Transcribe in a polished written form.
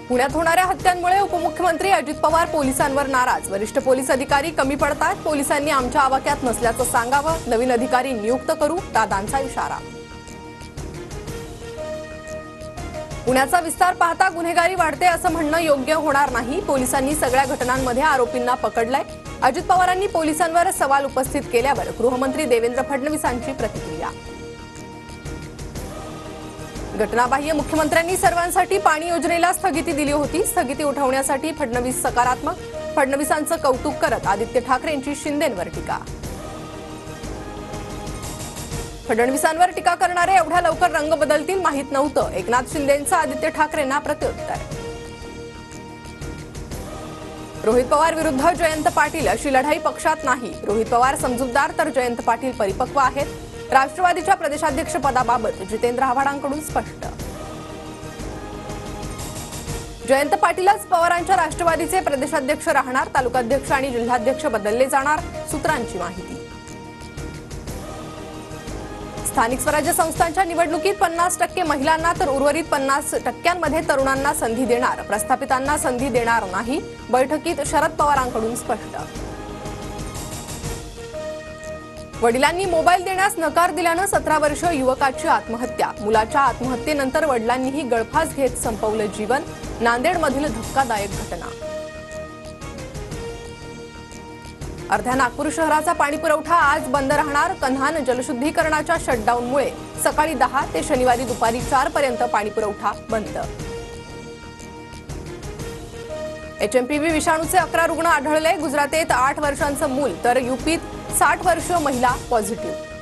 पुण्यात होणाऱ्या हत्यांमुळे उपमुख्यमंत्री अजित पवार पोलिसांवर नाराज। वरिष्ठ पोलीस अधिकारी कमी पडतात, पोलिसांनी आमच्या आवाक्यात नसल्याचं सांगावं, नवीन अधिकारी नियुक्त करू, दादांचा इशारा। पुण्याचा विस्तार पाहता गुन्हेगारी वाढते असं म्हणणं योग्य होणार नाही। पोलिसांनी सगळ्या घटनांमध्ये आरोपींना पकडलंय। अजित पवारांनी पोलिसांवर सवाल उपस्थित केल्यावर गृहमंत्री देवेंद्र फडणवीसांची प्रतिक्रिया। घटनाबाह्य मुख्यमंत्र्यांनी सर्वांसाठी पाणी योजनेला स्थगिती दिली होती। स्थगिती उठवण्यासाठी फडणवीस सकारात्मक। फडणवीसांचं कौतुक करत आदित्य ठाकरेंची शिंदेंवर टीका। फडणवीसांवर टीका करणारे एवढ्या लवकर रंग बदलतील माहित नव्हतं। एकनाथ शिंदेंचं आदित्य ठाकरेंना प्रत्युत्तर। रोहित पवार विरुद्ध जयंत पाटील अशी लढाई पक्षात नाही। रोहित पवार समजूतदार तर जयंत पाटील परिपक्व आहेत। राष्ट्रवादीच्या प्रदेशाध्यक्ष पदाबाबत जितेंद्र आव्हाडांकडून स्पष्ट। जयंत पाटीलच पवारांच्या राष्ट्रवादीचे प्रदेशाध्यक्ष राहणार। तालुकाध्यक्ष आणि जिल्हाध्यक्ष बदलले जाणार, सूत्रांची माहिती। स्थानिक स्वराज्य संस्थांच्या निवडणुकीत 50% महिलांना तर उर्वरित 50%मध्ये तरुणांना संधी देणार। प्रस्थापितांना संधी देणार नाही, बैठकीत शरद पवारांकडून स्पष्ट। वडिलांनी मोबाईल देण्यास नकार दिल्यानं 17 वर्ष युवकाची आत्महत्या। मुलाच्या आत्महत्येनंतर वडिलांनीही गळफास घेत संपवलं जीवन। नांदेडमधील धक्कादायक घटना। अर्ध्या नागपूर शहराचा पाणी पुरवठा आज बंद राहणार। कन्हान जलशुद्धीकरणाच्या शटडाऊनमुळे सकाळी 10 ते शनिवारी दुपारी 4 पर्यंत पाणी पुरवठा बंद। HMPV विषाणूचे 11 रुग्ण आढळले। गुजरातेत 8 वर्षांचं मूल तर यूपीत 60 वर्ष महिला पॉझिटिव्ह।